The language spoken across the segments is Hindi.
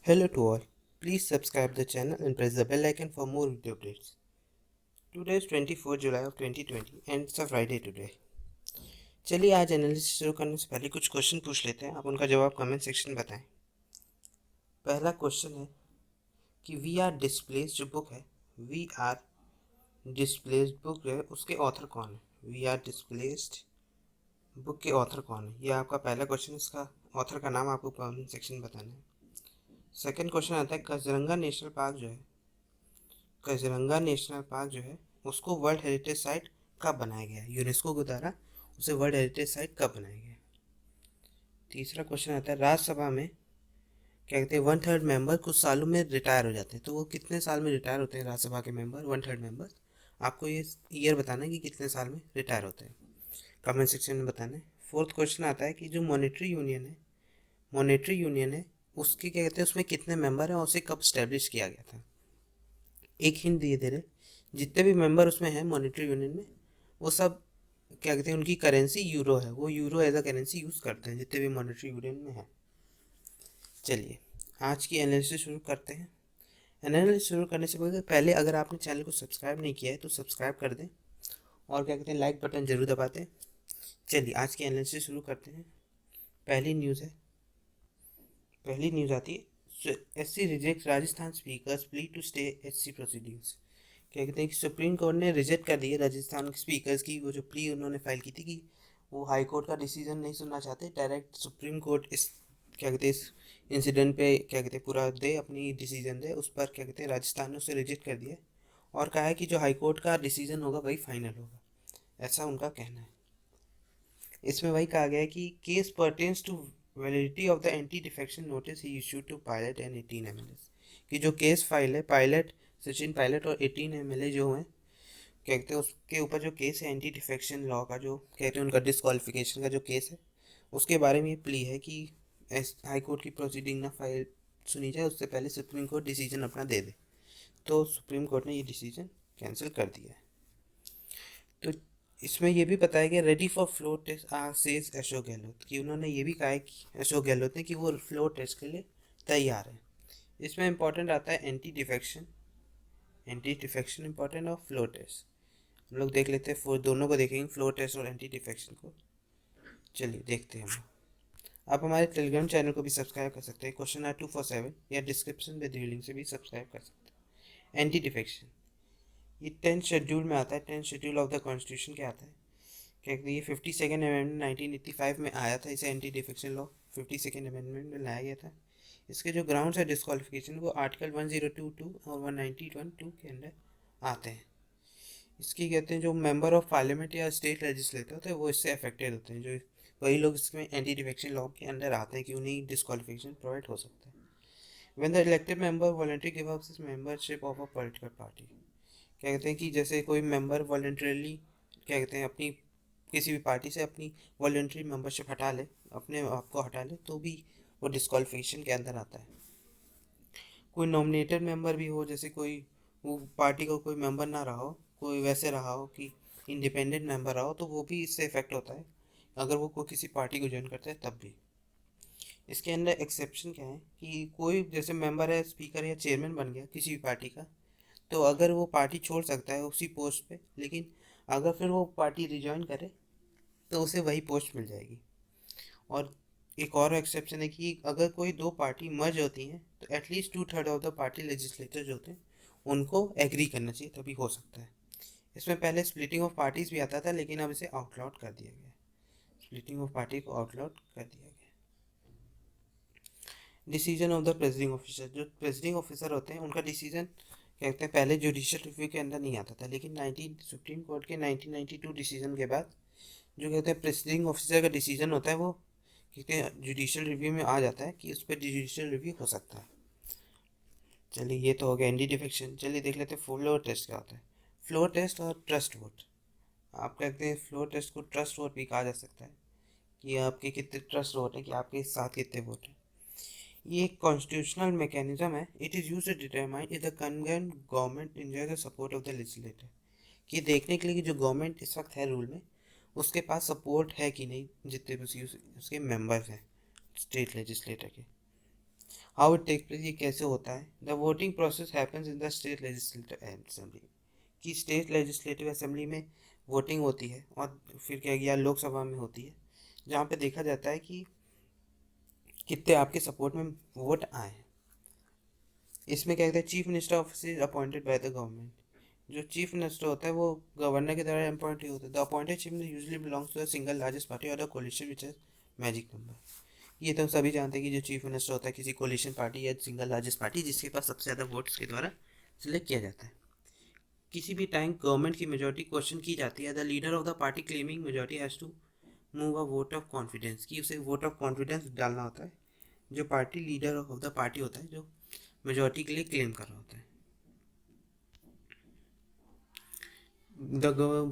Hello to all. Please subscribe the channel and press the bell icon for more video updates. Today is 24 July of 2020 and it's a Friday today. चलिए आज एनालिसिस शुरू करने से पहले कुछ क्वेश्चन पूछ लेते हैं, आप उनका जवाब कमेंट सेक्शन में बताएं। पहला क्वेश्चन है कि वी आर डिस्प्लेस जो बुक है, वी आर डिस्प्लेस्ड बुक है, उसके ऑथर कौन है? वी आर डिस्प्लेस्ड बुक के ऑथर कौन है? यह आपका पहला क्वेश्चन, इसका ऑथर का नाम आपको कमेंट सेक्शन में बताना है। सेकंड क्वेश्चन आता है काजीरंगा नेशनल पार्क जो है, काजीरंगा नेशनल पार्क जो है उसको वर्ल्ड हेरिटेज साइट कब बनाया गया? यूनेस्को के द्वारा उसे वर्ल्ड हेरिटेज साइट कब बनाया गया? तीसरा क्वेश्चन आता है राज्यसभा में क्या कहते हैं 1/3 मेंबर कुछ सालों में रिटायर हो जाते हैं, तो वो कितने साल में रिटायर होते हैं राज्यसभा के मेंबर 1/3 मेंबर? आपको ये ईयर बताना है कि कितने साल में रिटायर होते हैं, कमेंट सेक्शन में बताना है। फोर्थ क्वेश्चन आता है कि जो मॉनेटरी यूनियन है उसके क्या कहते हैं उसमें कितने मेंबर हैं और उसे कब स्टैब्लिश किया गया था? एक हिंट दिए दे रहे, जितने भी मेंबर उसमें हैं मॉनेटरी यूनियन में, वो सब क्या कहते हैं उनकी करेंसी यूरो है, वो euro as a currency use करते हैं जितने भी मॉनेटरी यूनियन में है। चलिए आज की एनालिसिस शुरू करते हैं। एनालिसिस शुरू करने से पहले अगर आपने चैनल को सब्सक्राइब नहीं किया है तो सब्सक्राइब कर दें और क्या कहते हैं लाइक बटन जरूर दबा दें। चलिए आज की एनालिसिस शुरू करते हैं। पहली न्यूज़ आती है SC reject Rajasthan speaker's plea to stay HC proceedings. क्या कहते हैं कि सुप्रीम कोर्ट ने रिजेक्ट कर दी है राजस्थान के स्पीकर्स की वो जो प्ली उन्होंने फाइल की थी कि वो हाई कोर्ट का डिसीजन नहीं सुनना चाहते, डायरेक्ट सुप्रीम कोर्ट इस क्या कहते हैं इस इंसिडेंट पे क्या कहते हैं पूरा दे अपनी डिसीजन दे, उस पर क्या कहते हैं राजस्थान ने उसे रिजेक्ट कर दिया और कहा है कि जो हाई कोर्ट का डिसीजन होगा वही फाइनल होगा, ऐसा उनका कहना है। इसमें वही कहा गया है कि case pertains to validity of the anti defection notice ही issued to Pilot and 18 MLAs। कि जो केस फाइल है पायलट, सचिन पायलट और 18 MLA जो हैं क्या कहते हैं उसके ऊपर जो केस है एंटी डिफेक्शन लॉ का, जो कहते हैं उनका डिस्क्वालिफिकेशन का जो केस है, उसके बारे में ये प्ली है कि हाई कोर्ट की प्रोसीडिंग ना फाइल सुनी जाए उससे पहले सुप्रीम कोर्ट डिसीजन अपना दे दे। तो सुप्रीम कोर्ट ने ये डिसीजन कैंसिल कर दिया है। तो इसमें ये भी बताया गया ready for floor test says Ashok Gehlot, कि उन्होंने ये भी कहा है कि अशोक गहलोत ने कि वो फ्लोर टेस्ट के लिए तैयार है। इसमें इंपॉर्टेंट आता है एंटी डिफेक्शन इंपॉर्टेंट और फ्लोर टेस्ट। हम लोग देख लेते हैं, दोनों को देखेंगे, फ्लोर टेस्ट और एंटी डिफेक्शन को। चलिए देखते हैं हम। आप हमारे टेलीग्राम चैनल को भी सब्सक्राइब कर सकते हैं, क्वेश्चन आर 247 या डिस्क्रिप्शन में दी लिंक से भी सब्सक्राइब कर सकते हैं। एंटी डिफेक्शन ये 10th शेड्यूल में आता है, 10th schedule of the constitution क्या आता है? क्या कहते हैं ये 52nd अमेंडमेंट 1985 में आया था, इसे anti defection law 52nd amendment में लाया गया था। इसके जो ग्राउंड्स है डिस्क्वालिफिकेशन वो आर्टिकल 1022 और 190(2) के अंदर आते हैं। इसकी कहते हैं जो मेंबर ऑफ पार्लियामेंट या स्टेट लेजिस्लेटर होते हैं वो इससे अफेक्टेड होते हैं, जो वही लोग इसमें एंटी डिफेक्शन लॉ के अंदर आते हैं कि उन्हें डिस्क्वालिफिकेशन प्रोवाइड हो सकता है। When the elected member voluntary give up his membership of a political party. क्या कहते हैं कि जैसे कोई मेंबर वॉलंटरली क्या कहते हैं अपनी किसी भी पार्टी से अपनी वॉलंटरी मेंबरशिप हटा ले, अपने आप को हटा ले, तो भी वो डिस्क्वालिफिकेशन के अंदर आता है। कोई नॉमिनेटेड मेंबर भी हो, जैसे कोई वो पार्टी का कोई मेंबर ना रहा हो, कोई वैसे रहा हो कि इंडिपेंडेंट मेंबर रहा हो, तो वो भी इससे इफेक्ट होता है अगर वो कोई किसी पार्टी को ज्वाइन करता है तब भी। इसके अंदर एक्सेप्शन क्या है कि कोई जैसे मेंबर है, स्पीकर या चेयरमैन बन गया किसी भी पार्टी का, तो अगर वो पार्टी छोड़ सकता है उसी पोस्ट पे, लेकिन अगर फिर वो पार्टी रिज्वाइन करे तो उसे वही पोस्ट मिल जाएगी। और एक और एक्सेप्शन है कि अगर कोई दो पार्टी मर्ज होती हैं तो at least 2/3 of the party legislator जो होते हैं उनको एग्री करना चाहिए तभी हो सकता है। इसमें पहले स्प्लिटिंग ऑफ पार्टीज भी आता था लेकिन अब इसे आउटलॉट कर दिया गया, स्प्लिटिंग ऑफ पार्टी को आउटलॉट कर दिया गया। Decision of the presiding officer, जो प्रेसिडिंग ऑफिसर होते हैं उनका डिसीजन कहते हैं पहले जुडिशियल रिव्यू के अंदर नहीं आता था, लेकिन सुप्रीम कोर्ट के 1992 डिसीजन के बाद जो कहते हैं प्रेसिडिंग ऑफिसर का डिसीजन होता है वो क्योंकि जुडिशियल रिव्यू में आ जाता है कि उस पर जुडिशियल रिव्यू हो सकता है। चलिए ये तो हो गया एंटी डिफेक्शन। चलिए देख लेते हैं फ्लोर टेस्ट क्या होता है। फ्लोर टेस्ट और ट्रस्ट वोट, आप कहते हैं फ्लोर टेस्ट को ट्रस्ट वोट भी कहा जा सकता है कि आपके कितने ट्रस्ट वोट है, कि आपके साथ कितने वोट हैं। ये एक कॉन्स्टिट्यूशनल मैकेनिज्म है, it is use to determine if the concurrent government enjoy the support of the legislator. कि देखने के लिए कि जो गवर्नमेंट इस वक्त है रूल में उसके पास सपोर्ट है कि नहीं जितने भी उसके मेंबर्स हैं स्टेट लेजिस्लेटर के। हाउ इट टेक प्लेस, ये कैसे होता है। The voting process happens in the state legislative assembly, कि स्टेट लेजिस्लेटिव असेंबली में वोटिंग होती है और फिर क्या गया लोकसभा में होती है, जहाँ पे देखा जाता है कि कितने आपके सपोर्ट में वोट आए हैं। इसमें क्या कहते हैं, chief minister office is appointed by the government, जो चीफ मिनिस्टर होता है वो गवर्नर के द्वारा अपॉइंट होता है। The appointed chief minister usually belongs to the single largest party और the coalition which has magic number. ये तो हम सभी जानते हैं कि जो चीफ मिनिस्टर होता है किसी कोलिशन पार्टी या सिंगल लार्जेस्ट पार्टी जिसके पास सबसे ज़्यादा वोट्स के द्वारा सिलेक्ट किया जाता है। किसी भी टाइम गवर्नमेंट की मेजोरिटी क्वेश्चन की जाती है, the leader of the party claiming majority has to move a vote of confidence, कि उसे वोट ऑफ कॉन्फिडेंस डालना होता है। जो party leader of the party होता है जो मेजोरिटी के लिए क्लेम कर रहा होता है।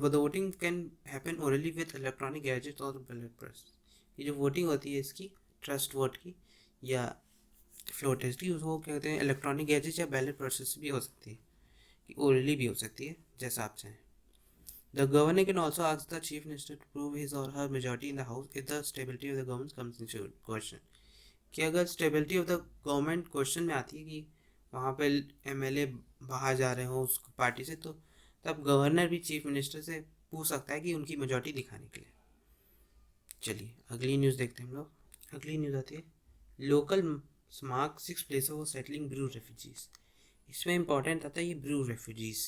the voting can happen orally with electronic gadgets और ballot press। ये जो वोटिंग होती है इसकी ट्रस्ट वोट की या फ्लोर टेस्ट की, उसको क्या कहते हैं, इलेक्ट्रॉनिक गैजेट या बैलेट प्रोसेस भी हो सकती है, कि ओरली भी हो सकती है, जैसा आप चाहें। The governor can also ask the chief minister to prove his or her majority in the house if the stability of the government comes in question, कि अगर stability of the government question में आती है कि वहाँ पे एमएलए बाहर जा रहे हो उस पार्टी से, तो तब गवर्नर भी चीफ मिनिस्टर से पूछ सकता है कि उनकी मेजॉरिटी दिखाने के लिए। चलिए अगली न्यूज़ देखते हैं हम लोग। अगली न्यूज़ आती है local mark 6 place for settling Bru refugees. इसमें इंपॉर्टेंट आता है ये ब्रू रेफ्यूजीज,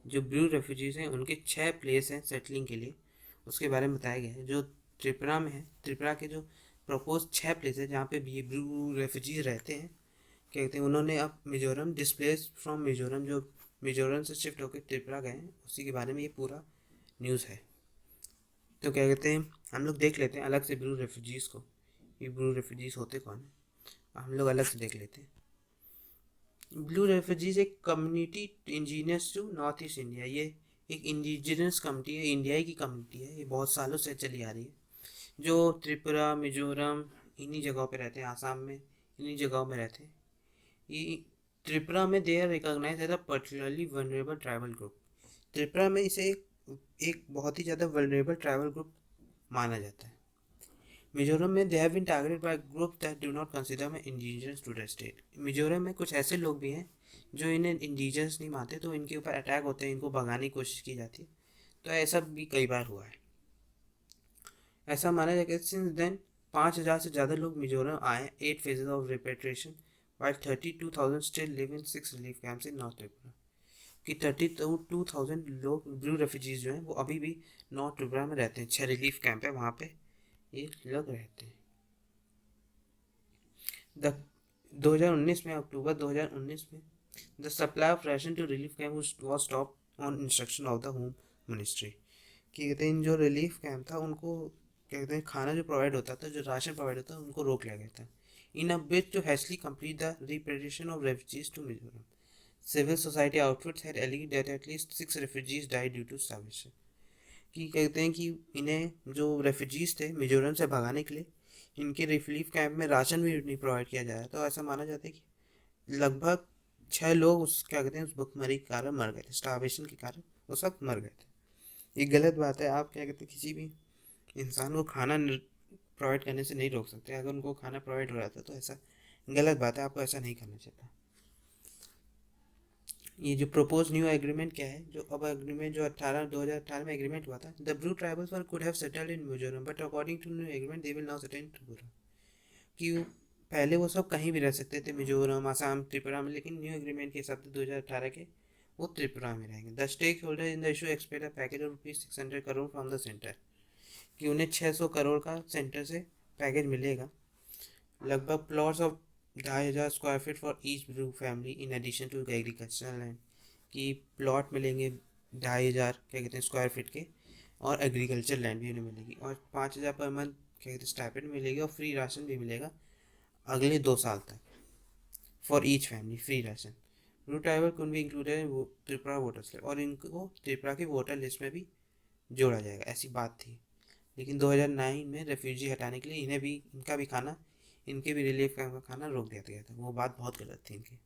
जो ब्रू रेफ्यूजीज हैं उनके 6 प्लेस हैं सेटलिंग के लिए, उसके बारे में बताया गया है। जो त्रिपुरा में है, त्रिपुरा के जो प्रपोज 6 प्लेस है जहाँ पे ये ब्रू रेफ्यूजीज रहते हैं, क्या कहते हैं, उन्होंने अब मिजोरम डिस्प्लेस फ्रॉम मिजोरम, जो मिजोरम से शिफ्ट होकर त्रिपुरा गए हैं, उसी के बारे में ये पूरा न्यूज़ है। तो क्या कहते हैं, हम लोग देख लेते हैं अलग से ब्रू रेफ्यूजीज़ को, ये ब्रू रेफ्यूजीज़ होते कौन है, हम लोग अलग से देख लेते हैं। ब्लू रेफ्यूजीज एक community engineers to north east India, ये एक इंडिजिनस कम्युनिटी है, इंडिया की कम्युनिटी है, ये बहुत सालों से चली आ रही है, जो त्रिपुरा मिजोरम इन्हीं जगहों पे रहते हैं, आसाम में इन्हीं जगहों में रहते हैं। ये त्रिपुरा में they are recognise as a particularly vulnerable tribal group, Tripura में इसे एक बहुत ही ज़्यादा वनरेबल ट्राइबल ग्रुप माना जाता है। मिजोरम में they have been targeted by group that do not consider them indigenous to the state, Mizoram में कुछ ऐसे लोग भी हैं जो इन्हें इंडिजिनस नहीं मानते, तो इनके ऊपर अटैक होते हैं, इनको भगाने की कोशिश की जाती है। तो ऐसा भी कई बार हुआ है। ऐसा माना जाएगा सिंस देन 5,000 से ज़्यादा लोग मिजोरम आए, 8 phases of repatriation, while 32,000 still live in 6 relief camps in north Tripura, कि 32,000 लोग ब्लू रेफ्यूजीज जो हैं वो अभी भी नॉर्थ त्रिपुरा में रहते हैं, 6 रिलीफ कैंप है वहाँ पे ये लोग रहते हैं। 2019 में, अक्टूबर 2019 में the supply of ration to relief camp was stop on instruction of the home ministry, कि कहते हैं जो रिलीफ कैंप था उनको क्या कहते हैं खाना जो प्रोवाइड होता था, जो राशन प्रोवाइड होता था, उनको रोक लिया गया था। In a bid to hastily complete the repatriation of refugees to Mizoram, civil society outfits had alleged that at least 6 refugees died due to starvation, कि कहते हैं कि इन्हें जो रेफ्यूजीज थे मिजोरम से भगाने के लिए इनके रिलीफ कैंप में राशन भी नहीं प्रोवाइड किया जा रहा, तो ऐसा माना जाता है कि लगभग 6 लोग उस क्या कहते हैं उस भुखमरी के कारण मर गए थे, स्टार्वेशन के कारण उस वक्त मर गए थे। ये गलत बात है, आप क्या कहते हैं किसी भी इंसान को खाना प्रोवाइड करने से नहीं रोक सकते, अगर उनको खाना प्रोवाइड हो रहा था तो ऐसा गलत बात है, आपको ऐसा नहीं करना चाहिए। ये जो प्रपोज न्यू एग्रीमेंट क्या है, जो अब एग्रीमेंट जो 2018 में एग्रीमेंट हुआ था, the blue tribals were could have settled in Mizoram but according to new agreement they will now settle in Tripura, कि पहले वो सब कहीं भी रह सकते थे, मिजोरम आसाम त्रिपुरा में, लेकिन न्यू एग्रीमेंट के हिसाब से 2018 के वो त्रिपुरा में रहेंगे। The stakeholder in the issue expect a package of ₹600 crore from the centre, कि उन्हें 600 करोड़ का सेंटर से पैकेज मिलेगा। लगभग plots of 2,500 square feet for each Bru family in addition to agricultural land, कि प्लॉट मिलेंगे 2,500 क्या कहते हैं स्क्वायर फीट के, और एग्रीकल्चर लैंड भी उन्हें मिलेगी, और 5,000 पर मंथ क्या कहते हैं स्टाइपेंड मिलेगी, और फ्री राशन भी मिलेगा अगले 2 साल तक for each family, free ration. Blue tribal could be included Tripura voters list, और इनको त्रिपुरा की वोटर लिस्ट में भी जोड़ा जाएगा, ऐसी बात थी। लेकिन 2009 में रेफ्यूजी हटाने के लिए इन्हें भी, इनका भी खाना, इनके भी रिलीफ कैंप का खाना रोक दिया गया था। वो बात बहुत गलत थी इनकी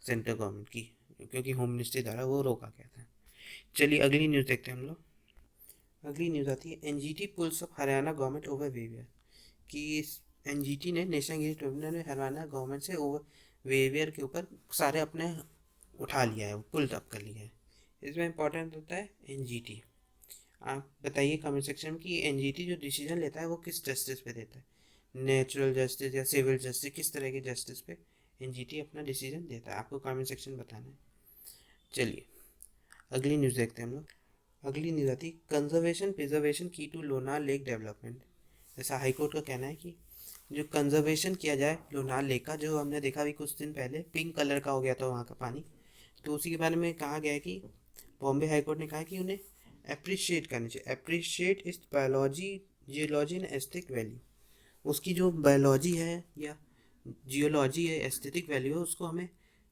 सेंट्रल गवर्नमेंट की, क्योंकि होम मिनिस्ट्री द्वारा वो रोका गया था। चलिए अगली न्यूज़ देखते हैं हम लोग। अगली न्यूज़ आती है NGT pulls off Haryana government over waiver, कि एनजीटी ने, नेशनल इंग्लिश ट्रिब्यूनल ने हरियाणा गवर्नमेंट से ओवर बिहेवियर के ऊपर सारे अपने उठा लिया है, पुल अप कर लिया है। इसमें इंपॉर्टेंट होता है एनजीटी। आप बताइए कमेंट सेक्शन में कि एनजीटी जो डिसीजन लेता है वो किस जस्टिस पे देता है, नेचुरल जस्टिस या सिविल जस्टिस, किस तरह के जस्टिस पे एनजीटी अपना डिसीजन देता है, आपको कमेंट सेक्शन बताना है। चलिए अगली न्यूज़ देखते हैं हम लोग। अगली न्यूज़ आती, कंजर्वेशन प्रिजर्वेशन की टू लोनार लेक डेवलपमेंट। ऐसा हाईकोर्ट का कहना है कि जो कंजर्वेशन किया जाए लोनार लेक का, जो हमने देखा भी कुछ दिन पहले पिंक कलर का हो गया था वहाँ का पानी, तो उसी के बारे में कहा गया है कि बॉम्बे हाईकोर्ट ने कहा कि उन्हें अप्रिशिएट करनी चाहिए। अप्रिशिएट इस biology, geology and aesthetic value, उसकी जो बायोलॉजी है या जियोलॉजी है, एस्थेटिक वैल्यू है, उसको हमें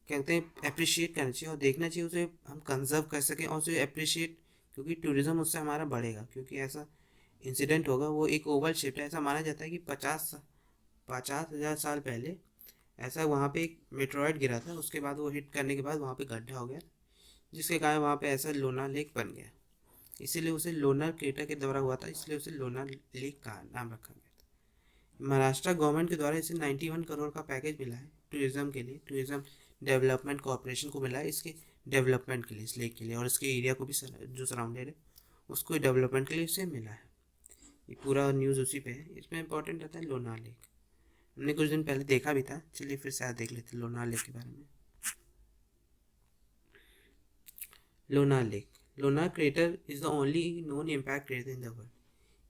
कहते हैं अप्रिशिएट करना चाहिए और देखना चाहिए उसे हम कंजर्व कर सकें और उसे अप्रिशिएट, क्योंकि टूरिज़्म उससे हमारा बढ़ेगा। क्योंकि ऐसा इंसिडेंट होगा, वो एक ओवल शिफ्ट है, ऐसा माना जाता है कि 50,000 साल पहले ऐसा वहाँ पे एक मेट्रॉइड गिरा था, उसके बाद वो हिट करने के बाद वहाँ पे गड्ढा हो गया, जिसके कारण वहाँ पे ऐसा लोनार लेक बन गया। इसीलिए उसे लोनार क्रेटर के द्वारा हुआ था, इसलिए उसे लोनार लेक का नाम रखा गया था। महाराष्ट्र गवर्नमेंट के द्वारा इसे 91 करोड़ का पैकेज मिला है टूरिज़्म के लिए, टूरिज़्म डेवलपमेंट कॉरपोरेशन को मिला है इसके डेवलपमेंट के लिए, इस लेक के लिए, और इसके एरिया को भी जो सराउंडेड है उसको डेवलपमेंट के लिए इसे मिला है। ये पूरा न्यूज़ उसी पे है। इसमें इंपॉर्टेंट रहता है लोनार लेक, हमने कुछ दिन पहले देखा भी था, चलिए फिर से आज देख लेते हैं लोनार लेक के बारे में। Lonar lake, Lonar crater is the only known impact crater in the world.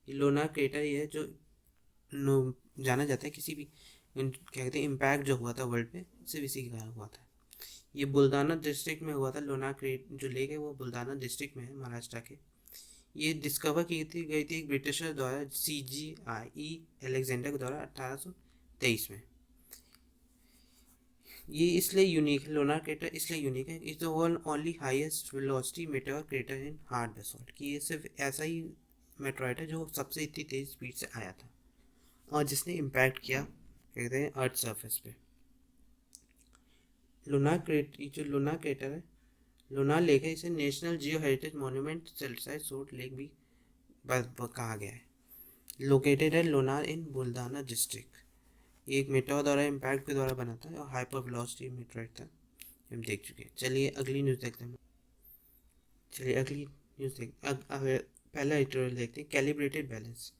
ये लोनार क्रेटर ये है जो जाना जाता है किसी भी क्या कहते हैं इम्पैक्ट जो हुआ था वर्ल्ड पे, सिर्फ इसी के कारण हुआ था। ये बुल्दाना डिस्ट्रिक्ट में हुआ था। लोनार क्रेट जो लेक है वो बुल्दाना डिस्ट्रिक्ट में है, महाराष्ट्र के। ये डिस्कवर की थी गई थी एक ब्रिटिशर द्वारा, CGI एलेक्जेंडर के द्वारा 1823 में। ये इसलिए यूनिक है, लोनार क्रेटर इसलिए यूनिक है, is the world only highest velocity Meteor crater in hard basalt, कि ये सिर्फ ऐसा ही मेटेओराइट है जो सबसे इतनी तेज स्पीड से आया था और जिसने इम्पैक्ट किया कहते हैं अर्थ सरफेस पे। लूनार क्रेटर है, लूनार लेक है, इसे नेशनल जियो हेरिटेज मॉन्यूमेंट सेल्साइड सोट लेक भी कहा गया है। लोकेटेड है लोनार इन बुल्दाना डिस्ट्रिक्ट। ये एक मेटेओर द्वारा इम्पैक्ट के द्वारा बना था और हाइपर वेलोसिटी मेटेओराइट था, हम देख चुके हैं। चलिए अगली न्यूज़ देखते हैं। पहला एडिटोरियल देखते हैं, कैलिब्रेटेड बैलेंस।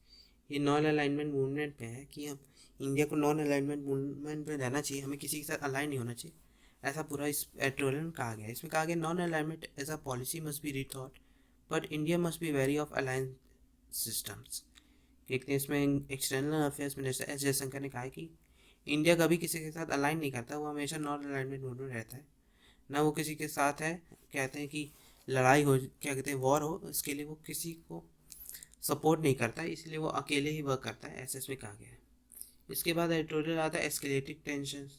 ये नॉन अलाइनमेंट मूवमेंट में है कि हम इंडिया को नॉन अलाइनमेंट मूवमेंट में रहना चाहिए, हमें किसी के साथ अलाइन नहीं होना चाहिए, ऐसा पूरा इस एडिटोरियल में कहा गया है। इसमें कहा गया non alignment as a policy must be rethought, but India must be very of alliance systems. देखते हैं इसमें external affairs minister S Jaishankar ने कहा है कि इंडिया कभी किसी के साथ अलाइन नहीं करता, वो हमेशा नॉन अलाइनमेंट मूड में रहता है, ना वो किसी के साथ है कहते हैं कि लड़ाई हो, क्या कहते हैं वॉर हो, इसके लिए वो किसी को सपोर्ट नहीं करता है, इसलिए वो अकेले ही वर्क करता है, ऐसे इसमें कहा गया है। इसके बाद एडिटोरियल आता है एस्केलेटिंग टेंशन।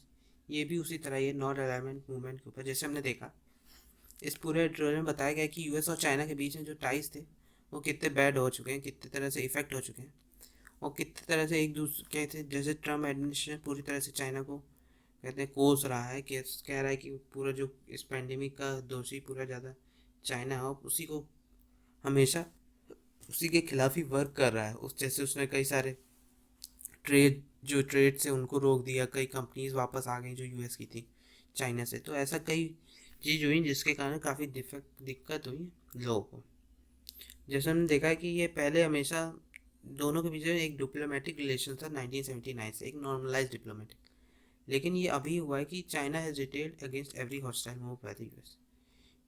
ये भी उसी तरह ये नॉन अलाइनमेंट मूवमेंट के ऊपर, जैसे हमने देखा इस पूरे एडिटोरियल में बताया गया कि US और चाइना के बीच में जो टाइज थे वो कितने बैड हो चुके हैं, कितने तरह से इफेक्ट हो चुके हैं, और कितने तरह से एक दूसरे कहते हैं, जैसे ट्रम्प एडमिनिस्ट्रेशन पूरी तरह से चाइना को कहते हैं कोस रहा है, कि कह रहा है कि पूरा जो इस पैंडेमिक का दोषी पूरा ज़्यादा चाइना है, उसी को हमेशा उसी के खिलाफ ही वर्क कर रहा है। उस जैसे उसने कई सारे ट्रेड से उनको रोक दिया, कई कंपनीज वापस आ गई जो US की थी चाइना से, तो ऐसा कई चीज़ हुई जिसके कारण काफ़ी दिक्कत हुई लोगों को। जैसे हमने देखा है कि ये पहले हमेशा दोनों के बीच में एक डिप्लोमेटिक रिलेशन था 1979 से, एक नॉर्मलाइज डिप्लोमेटिक, लेकिन ये अभी हुआ है कि China has retaliated against every hostile move by the US।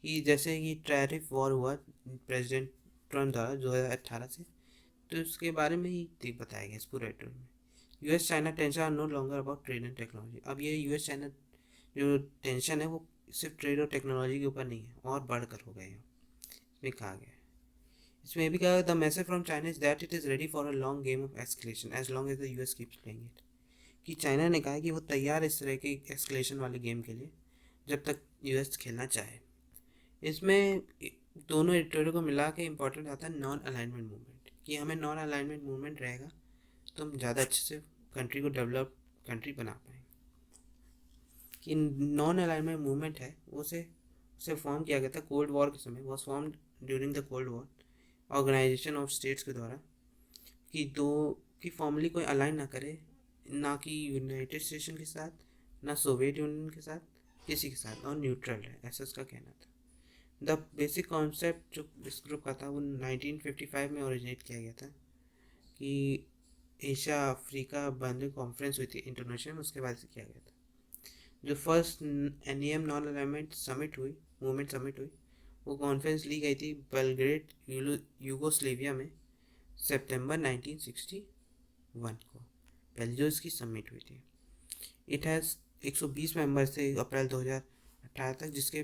कि जैसे ये टैरिफ वॉर हुआ प्रेसिडेंट ट्रम्प द्वारा 2018 से, तो उसके बारे में ही बताया गया इस पूरे एडिटोरियल में। US China tension are no longer about trade and technology. अब ये US चाइना जो टेंशन है वो सिर्फ ट्रेड और टेक्नोलॉजी के ऊपर नहीं है, और बढ़कर हो गए हैं, इसमें कहा गया है। इसमें भी कहा the message from China is that it is ready for a long game of escalation as long as the US keeps playing it. कि चाइना ने कहा है कि वो तैयार है इस तरह के एस्केलेशन वाले गेम के लिए जब तक US खेलना चाहे। इसमें दोनों एडिटोरियल को मिला के इम्पोर्टेंट आता है नॉन अलाइनमेंट मूवमेंट, कि हमें नॉन अलाइनमेंट मूवमेंट रहेगा तो हम ज़्यादा अच्छे से कंट्री को डेवलप कंट्री बना पाएंगे। कि नॉन अलाइनमेंट मूवमेंट है उसे फॉर्म किया गया था कोल्ड वॉर के समय, was form during the cold war organisation of states के द्वारा, कि दो कि फॉर्मली कोई अलाइन ना करे ना कि यूनाइटेड स्टेशन के साथ, ना सोवियत यूनियन के साथ, किसी के साथ, और न्यूट्रल है, ऐसा उसका कहना था। द बेसिक कॉन्सेप्ट जो इस ग्रुप का था वो 1955 में ओरिजिनेट किया गया था, कि एशिया अफ्रीका बाउंड्री कॉन्फ्रेंस हुई थी इंटरनेशनल, उसके बाद से किया गया था। जो first NEM non alignment summit हुई, मूवमेंट समिट हुई, वो कॉन्फ्रेंस ली गई थी बेलग्रेड यूगोस्लेविया में सितंबर 1961 को। पहली जो इसकी समिट हुई थी। इट हैज़ 120 मेंबर थे अप्रैल 2018 तक, जिसके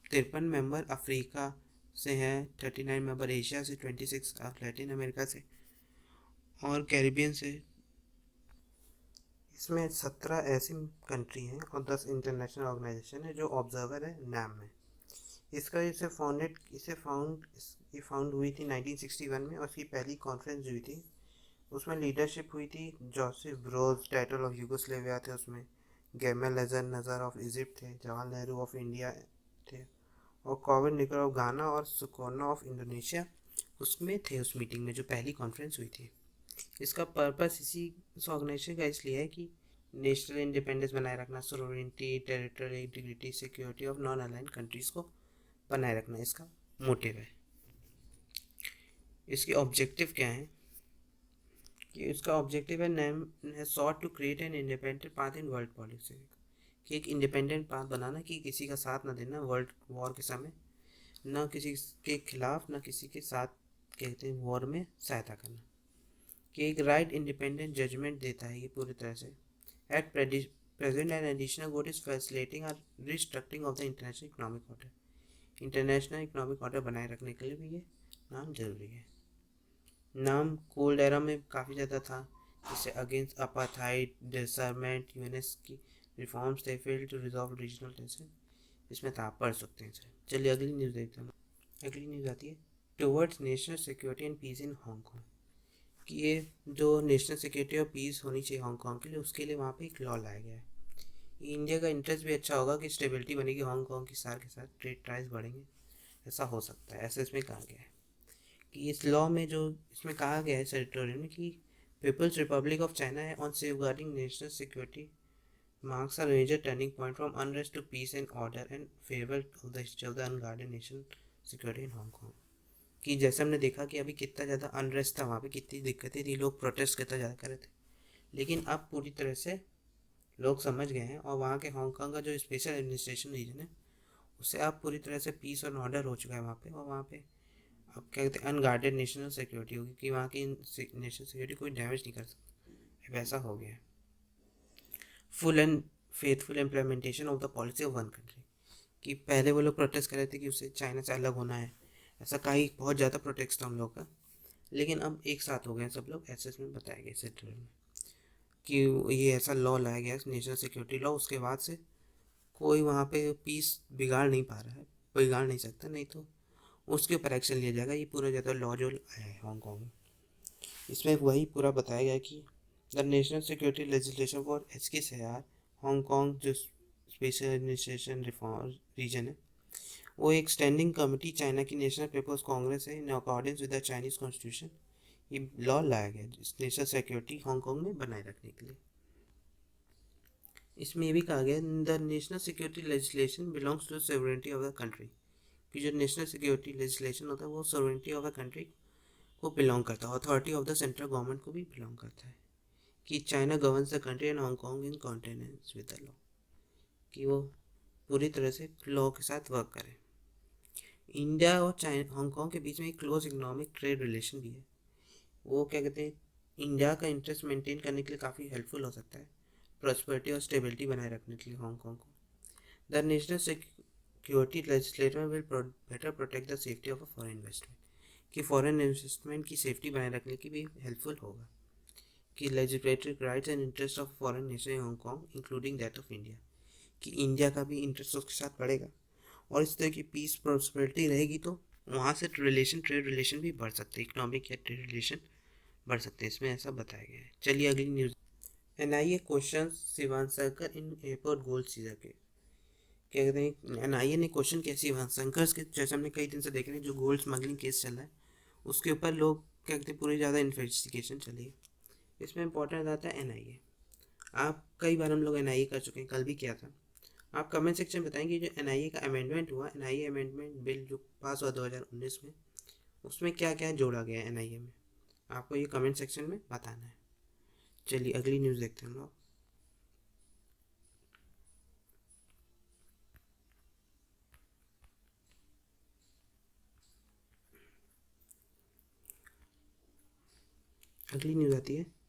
53 मेंबर अफ्रीका से हैं, 39 मेंबर एशिया से, 26 लैटिन अमेरिका से और कैरिबियन से। इसमें 17 ऐसी कंट्री हैं और 10 इंटरनेशनल ऑर्गेनाइजेशन है जो ऑब्जर्वर है NAM में। इसका ये फाउंड हुई थी 1961 में, और इसकी पहली कॉन्फ्रेंस हुई थी, उसमें लीडरशिप हुई थी जोसेफ ब्रोज, टाइटल ऑफ यूगोस्लेविया थे उसमें, गैमल नज़र ऑफ इजिप्ट थे, जवाहरलाल नेहरू ऑफ इंडिया थे, और कॉविन निकर ऑफ गाना और सुकोना ऑफ इंडोनेशिया उसमें थे उस मीटिंग में जो पहली कॉन्फ्रेंस हुई थी। इसका पर्पस इस ऑर्गेनाइजेशन का इसलिए है कि नेशनल इंडिपेंडेंस बनाए रखना, sovereignty, territorial integrity, security of non align countries को बनाए रखना इसका मोटिव है। इसके ऑब्जेक्टिव क्या है कि इसका ऑब्जेक्टिव है NAM has sought to create an independent path in world politics, कि एक इंडिपेंडेंट पाथ बनाना, कि किसी का साथ ना देना वर्ल्ड वॉर के समय, ना किसी के खिलाफ, ना किसी के साथ कहते हैं वॉर में सहायता करना, कि एक राइट इंडिपेंडेंट जजमेंट देता है ये पूरी तरह से। At present an additional goal is facilitating और restructuring of the international economic order. International economic order बनाए रखने के लिए भी ये नाम जरूरी है। नाम कोल्ड एरा में काफ़ी ज़्यादा था, जिससे अगेंस्ट अपार्थाइड, डिसarmament, यूएनएस की रिफॉर्म्स थे, fail to resolve regional tension, इसमें था, आप पढ़ सकते हैं सर। चलिए अगली न्यूज़ देखते हैं। अगली न्यूज़ आती है towards national security and peace in Hong Kong, कि ये जो नेशनल सिक्योरिटी और पीस होनी चाहिए हांगकॉन्ग के लिए, उसके लिए वहाँ पे एक लॉ लाया गया है। इंडिया का इंटरेस्ट भी अच्छा होगा कि स्टेबिलिटी बनेगी हांगकॉन्ग की, सार के साथ ट्रेड टाइज बढ़ेंगे, ऐसा हो सकता है, ऐसा इसमें कहा गया है। कि इस लॉ में जो इसमें कहा गया है टेरिटोरियल में, कि पीपल्स रिपब्लिक ऑफ चाइना है on safeguarding national security marks a major turning point from unrest to peace and order and favour of the history of the unguarded national security in Hong Kong. कि जैसे हमने देखा कि अभी कितना ज़्यादा अनरेस्ट था वहाँ पे, कितनी दिक्कतें थी, लोग प्रोटेस्ट कितना ज़्यादा कर रहे थे, लेकिन अब पूरी तरह से लोग समझ गए हैं, और वहाँ के हांगकॉन्ग का जो स्पेशल एडमिनिस्ट्रेशन रीजन है उससे अब पूरी तरह से पीस और ऑर्डर हो चुका है वहाँ पे, और वहाँ पे अब क्या कहते हैं अनगार्डेड नेशनल सिक्योरिटी होगी, कि वहाँ की नेशनल सिक्योरिटी कोई डैमेज नहीं कर सकता, वैसा हो गया है। Full and faithful implementation of the policy of one country, कि पहले वो लोग प्रोटेस्ट कर रहे थे कि उसे चाइना से अलग होना है, ऐसा कहीं बहुत ज़्यादा प्रोटेस्ट था उन लोगों का, लेकिन अब एक साथ हो गए सब लोग, ऐसे इसमें बताया गया सेंट्रल में, कि ये ऐसा लॉ लाया गया नेशनल सिक्योरिटी लॉ, उसके बाद से कोई वहाँ पे पीस बिगाड़ नहीं पा रहा है, बिगाड़ नहीं सकता, नहीं तो उसके ऊपर एक्शन लिया जाएगा। ये पूरा ज़्यादा लॉ जो है हांगकॉन्ग में, इसमें वही पूरा बताया गया कि the national security legislation for HKCR Hong Kong जो स्पेशल एडमिनिस्ट्रेशन रिफॉर्म रीजन है, वो एक स्टैंडिंग कमेटी चाइना की नेशनल पीपल्स कांग्रेस है, in accordance with the Chinese constitution ये लॉ लाया गया नेशनल सिक्योरिटी हांगकॉन्ग में बनाए रखने के लिए। इसमें ये भी कहा गया the national security legislation belongs to sovereignty of the country, कि जो नेशनल सिक्योरिटी लेजिस्लेशन होता है वो सोवरेनिटी ऑफ द कंट्री को बिलोंग करता है, authority of the central government को भी बिलोंग करता है, कि China governs the country and Hong Kong in consonance with the law, कि वो पूरी तरह से लॉ के साथ वर्क करें। इंडिया और चाइना हांगकॉन्ग के बीच में एक क्लोज इकोनॉमिक ट्रेड रिलेशन भी है, वो क्या कहते हैं इंडिया का इंटरेस्ट मेंटेन करने के लिए काफ़ी हेल्पफुल हो सकता है, प्रॉस्पेरिटी और स्टेबिलिटी बनाए रखने के लिए हांगकॉन्ग को। The national security legislator will better protect the safety of a foreign investment, कि फॉरेन इन्वेस्टमेंट की सेफ्टी बनाए रखने की भी हेल्पफुल होगा, कि legislatory rights and interest of foreign nation in Hong Kong including that of India, कि इंडिया का भी इंटरेस्ट उसके साथ बढ़ेगा, और इस तरह की पीस प्रॉस्पेरिटी रहेगी तो वहाँ से ट्रेड रिलेशन भी बढ़ सकते हैं, इकोनॉमिक या ट्रेड रिलेशन बढ़ सकते हैं, इसमें ऐसा बताया गया है। चलिए अगली न्यूज़। NIA क्वेश्चन शिवानशंकर इन एयरपोर्ट गोल्ड सीजर के, क्या कहते हैं NIA ने क्वेश्चन किया शिवानशंकर के, जैसे हमने कई दिन से देख रहे हैं जो गोल्ड स्मगलिंग केस चल रहा है उसके ऊपर लोग क्या कहते हैं पूरी ज़्यादा इन्वेस्टिगेशन चली है, इसमें इंपॉर्टेंट आता है NIA। आप कई बार हम लोग एनआईए कर चुके हैं, कल भी किया था। आप कमेंट सेक्शन में बताएंगे जो एनआईए का अमेंडमेंट हुआ, एनआईए अमेंडमेंट बिल जो पास हुआ 2019 में, उसमें क्या क्या जोड़ा गया है एनआईए में, आपको ये कमेंट सेक्शन में बताना है। चलिए अगली न्यूज़ देखते हैं हम लोग। अगली न्यूज़ आती है